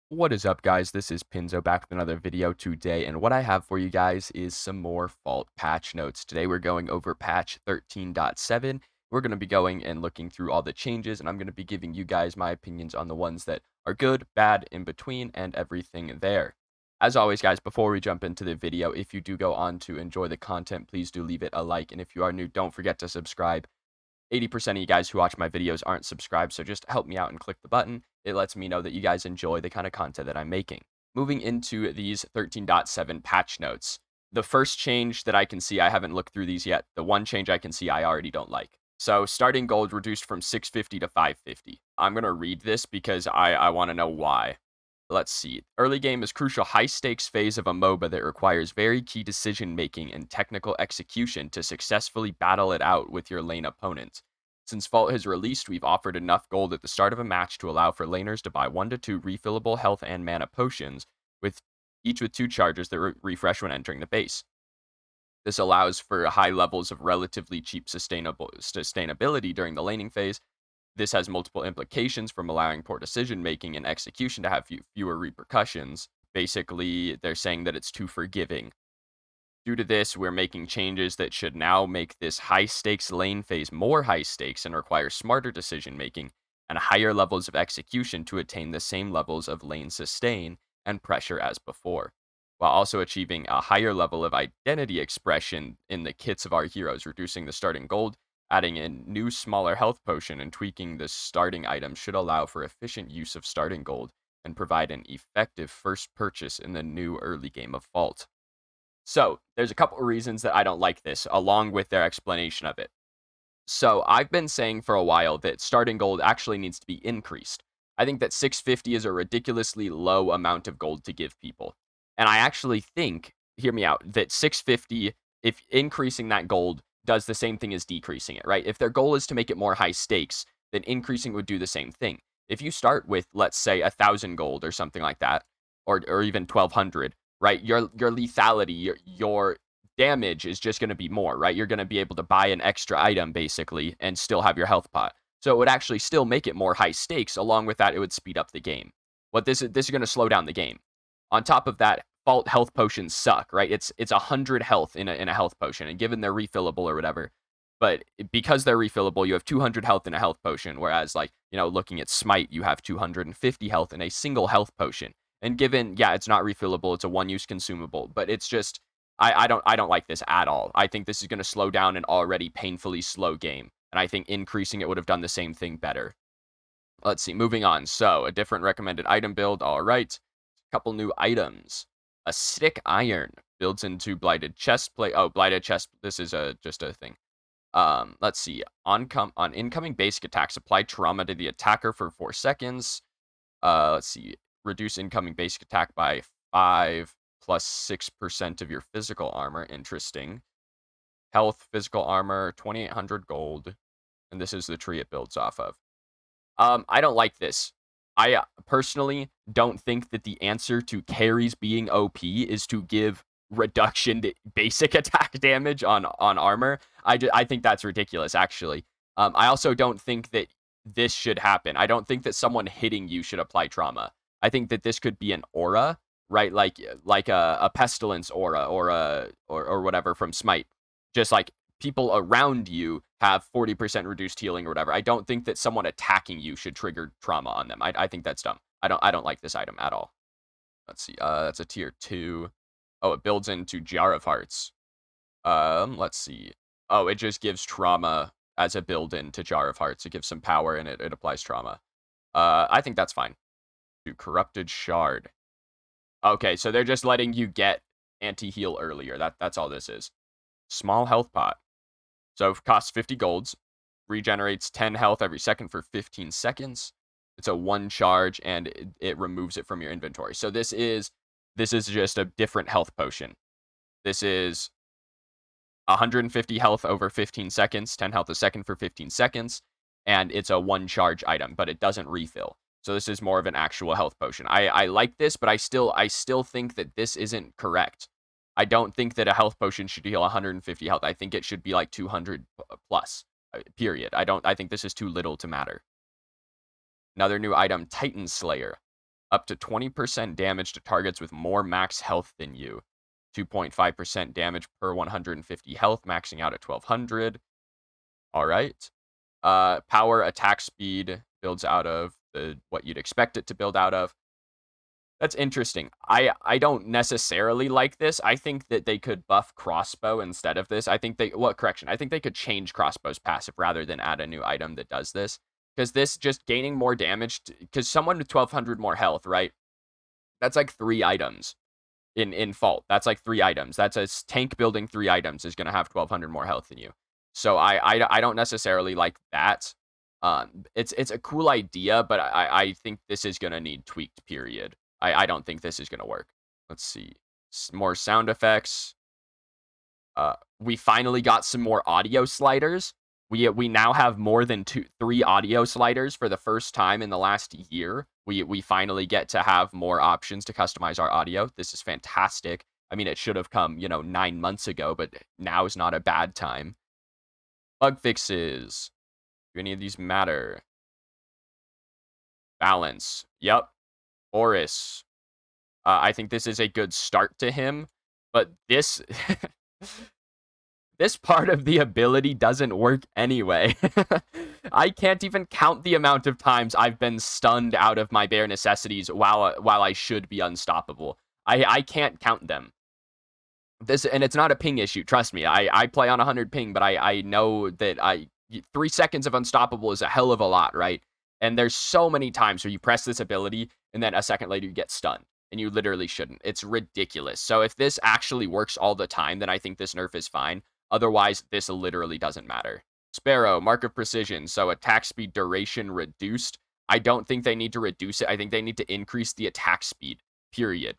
What is up, guys? This is Pinzo back with another video today, and what I have for you guys is some more Fault patch notes. Today we're going over patch 13.7. We're going to be going and looking through all the changes, and I'm going to be giving you guys my opinions on the ones that are good, bad, in between, and everything there. As always, guys, before we jump into the video, if you do go on to enjoy the content, please do leave it a like, and if you are new, don't forget to subscribe. 80% of you guys who watch my videos aren't subscribed, so just help me out and click the button. It lets me know that you guys enjoy the kind of content that I'm making. Moving into these 13.7 patch notes. The first change that I can see, I haven't looked through these yet. The one change I can see I already don't like. So starting gold reduced from 650 to 550. I'm going to read this because I want to know why. Let's see. Early game is crucial high stakes phase of a MOBA that requires very key decision making and technical execution to successfully battle it out with your lane opponent. Since Vault has released, we've offered enough gold at the start of a match to allow for laners to buy 1 to 2 refillable health and mana potions, with each with 2 charges that refresh when entering the base. This allows for high levels of relatively cheap sustainability during the laning phase. This has multiple implications, from allowing poor decision making and execution to have fewer repercussions. Basically, they're saying that it's too forgiving. Due to this, we're making changes that should now make this high stakes lane phase more high stakes and require smarter decision making and higher levels of execution to attain the same levels of lane sustain and pressure as before, while also achieving a higher level of identity expression in the kits of our heroes, reducing the starting gold. Adding a new smaller health potion and tweaking the starting item should allow for efficient use of starting gold and provide an effective first purchase in the new early game of Vault. So, there's a couple of reasons that I don't like this, along with their explanation of it. So, I've been saying for a while that starting gold actually needs to be increased. I think that 650 is a ridiculously low amount of gold to give people. And I actually think, hear me out, that 650, if increasing that gold does the same thing as decreasing it, right? If their goal is to make it more high stakes, then increasing would do the same thing. If you start with, let's say, 1,000 gold or something like that, or even 1,200, right? Your lethality, your damage is just going to be more, right? You're going to be able to buy an extra item basically and still have your health pot. So it would actually still make it more high stakes. Along with that, it would speed up the game. What this is going to slow down the game. On top of that, Vault health potions suck, right? It's 100 health in a health potion, and given they're refillable or whatever, but because they're refillable, you have 200 health in a health potion. Whereas, like, looking at Smite, you have 250 health in a single health potion. And given, yeah, it's not refillable, it's a one-use consumable, but it's just I don't like this at all. I think this is going to slow down an already painfully slow game, and I think increasing it would have done the same thing better. Let's see, moving on. So, a different recommended item build. All right, couple new items. A stick iron builds into blighted chest plate. Oh, blighted chest. This is just a thing. Let's see. On incoming basic attacks, apply trauma to the attacker for 4 seconds. Let's see. Reduce incoming basic attack by 5 plus 6% of your physical armor. Interesting. Health, physical armor, 2,800 gold. And this is the tree it builds off of. I don't like this. I personally don't think that the answer to carries being OP is to give reduction to basic attack damage on armor. I think that's ridiculous, actually. I also don't think that this should happen. I don't think that someone hitting you should apply trauma. I think that this could be an aura, right? Like a pestilence aura or whatever from Smite. Just like people around you have 40% reduced healing or whatever. I don't think that someone attacking you should trigger trauma on them. I think that's dumb. I don't like this item at all. Let's see. That's a tier 2. Oh, it builds into Jar of Hearts. Let's see. Oh, it just gives trauma as a build-in to Jar of Hearts. It gives some power and it applies trauma. I think that's fine. To Corrupted Shard. Okay, so they're just letting you get anti-heal earlier. That's all this is. Small health pot. So it costs 50 golds, regenerates 10 health every second for 15 seconds. It's a 1 charge, and it removes it from your inventory. So this is just a different health potion. This is 150 health over 15 seconds, 10 health a second for 15 seconds, and it's a 1 charge item, but it doesn't refill. So this is more of an actual health potion. I like this, but I still think that this isn't correct. I don't think that a health potion should heal 150 health. I think it should be like 200 plus, period. I think this is too little to matter. Another new item, Titan Slayer. up to 20% damage to targets with more max health than you. 2.5% damage per 150 health, maxing out at 1200. All right. Power attack speed builds out of what you'd expect it to build out of. That's interesting. I don't necessarily like this. I think that they could buff crossbow instead of this. I think correction. I think they could change crossbow's passive rather than add a new item that does this. Because this just gaining more damage, because someone with 1200 more health, right? That's like 3 items in Fault. That's like 3 items. That's a tank building 3 items is going to have 1200 more health than you. So I don't necessarily like that. It's a cool idea, but I think this is going to need tweaked, period. I don't think this is going to work. Let's see. More sound effects. We finally got some more audio sliders. We now have more than 3 audio sliders for the first time in the last year. We finally get to have more options to customize our audio. This is fantastic. I mean, it should have come, 9 months ago, but now is not a bad time. Bug fixes. Do any of these matter? Balance. Yep. Oris. I think this is a good start to him, but this this part of the ability doesn't work anyway. I can't even count the amount of times I've been stunned out of my bare necessities while I should be unstoppable. I can't count them. And it's not a ping issue, trust me. I play on 100 ping, but I know that 3 seconds of unstoppable is a hell of a lot, right? And there's so many times where you press this ability and then a second later you get stunned. And you literally shouldn't. It's ridiculous. So if this actually works all the time, then I think this nerf is fine. Otherwise, this literally doesn't matter. Sparrow, Mark of Precision. So attack speed duration reduced. I don't think they need to reduce it. I think they need to increase the attack speed, period.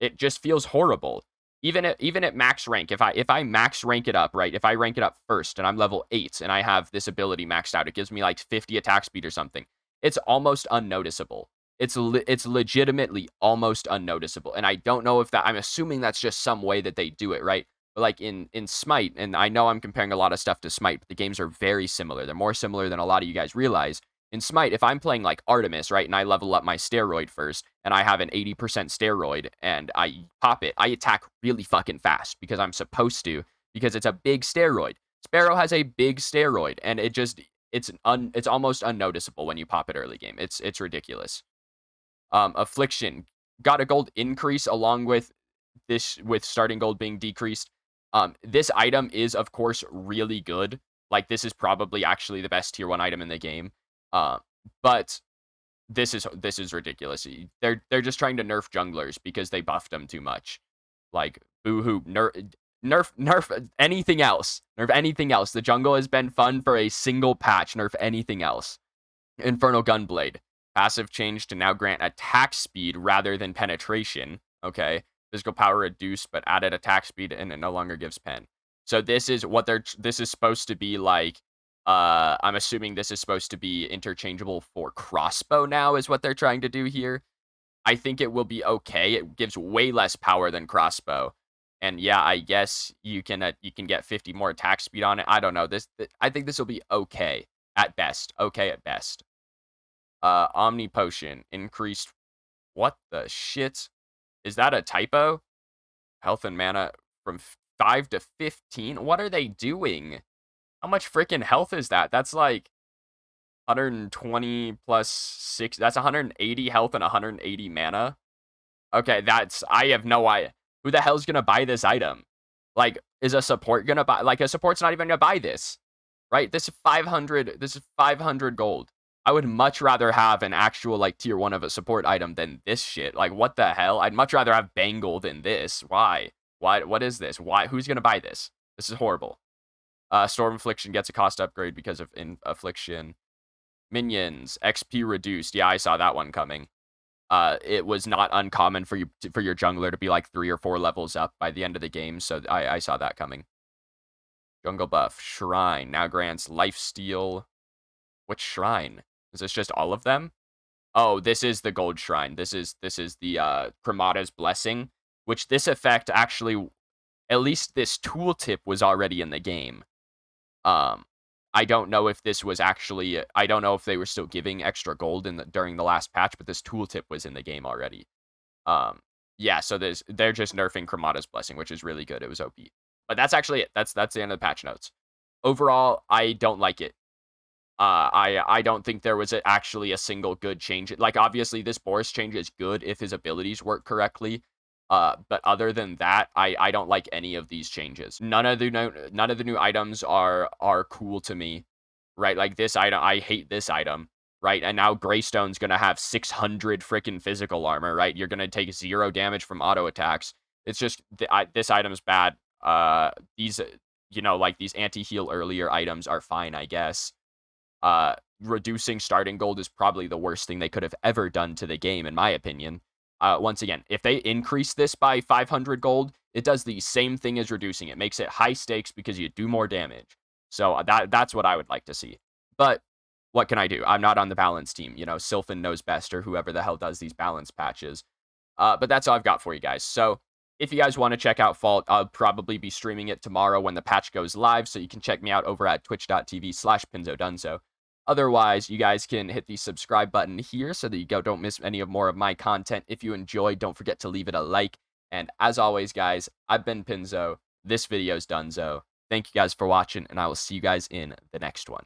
It just feels horrible. Even at max rank, if I max rank it up, right? If I rank it up first and I'm level 8 and I have this ability maxed out, it gives me like 50 attack speed or something. It's almost unnoticeable. It's legitimately almost unnoticeable. And I don't know if I'm assuming that's just some way that they do it, right? But like in Smite, and I know I'm comparing a lot of stuff to Smite, but the games are very similar. They're more similar than a lot of you guys realize. In Smite, if I'm playing like Artemis, right, and I level up my steroid first, and I have an 80% steroid, and I pop it, I attack really fucking fast because I'm supposed to, because it's a big steroid. Sparrow has a big steroid, and it's almost unnoticeable when you pop it early game. It's ridiculous. Affliction got a gold increase along with starting gold being decreased. This item is of course really good. Like this is probably actually the best tier 1 item in the game. But this is ridiculous. They're just trying to nerf junglers because they buffed them too much. Like boo-hoo, nerf anything else. Nerf anything else. The jungle has been fun for a single patch. Nerf anything else. Infernal Gunblade. Passive change to now grant attack speed rather than penetration. Okay. Physical power reduced, but added attack speed, and it no longer gives pen. So this is supposed to be like, I'm assuming this is supposed to be interchangeable for crossbow now, is what they're trying to do here. I think it will be okay. It gives way less power than crossbow. And yeah, I guess you can get 50 more attack speed on it. I don't know. I think this will be okay at best. Okay at best. Omni Potion increased. What the shit? Is that a typo? Health and mana from 5 to 15? What are they doing? How much freaking health is that? That's like 120 plus 6. That's 180 health and 180 mana. Okay, I have no idea. Who the hell's gonna buy this item? Like, is a support gonna buy? Like, a support's not even gonna buy this, right? This is 500. This is 500 gold. I would much rather have an actual like tier 1 of a support item than this shit. Like, what the hell? I'd much rather have Bangle than this. Why? What is this? Why? Who's gonna buy this? This is horrible. Storm Affliction gets a cost upgrade because of Affliction. Minions XP reduced. Yeah, I saw that one coming. It was not uncommon for your jungler to be like 3 or 4 levels up by the end of the game, so I saw that coming. Jungle buff. Shrine now grants lifesteal. Which shrine? Is this just all of them? Oh, this is the gold shrine. This is the Cremata's Blessing, which this effect actually, at least this tooltip was already in the game. I don't know if this was actually I don't know if they were still giving extra gold during the last patch, but this tooltip was in the game already. Um, yeah, so they're just nerfing Cremata's Blessing, which is really good. It was OP. But that's actually it. That's the end of the patch notes. Overall, I don't like it. I don't think there was actually a single good change. Like, obviously, this Boris change is good if his abilities work correctly. But other than that, I don't like any of these changes. None of the new items are cool to me, right? Like this item, I hate this item, right? And now Greystone's gonna have 600 freaking physical armor, right? You're gonna take 0 damage from auto attacks. It's just this item's bad. These like these anti-heal earlier items are fine, I guess. Reducing starting gold is probably the worst thing they could have ever done to the game, in my opinion. Once again, if they increase this by 500 gold, it does the same thing as reducing it. Makes it high stakes because you do more damage. So that's what I would like to see. But what can I do? I'm not on the balance team. Sylphin knows best, or whoever the hell does these balance patches. But that's all I've got for you guys. So if you guys want to check out Fault, I'll probably be streaming it tomorrow when the patch goes live. So you can check me out over at twitch.tv/PinzoDunzo. Otherwise, you guys can hit the subscribe button here so that you don't miss any more of my content. If you enjoyed, don't forget to leave it a like. And as always, guys, I've been Pinzo. This video's Dunzo. Thank you guys for watching, and I will see you guys in the next one.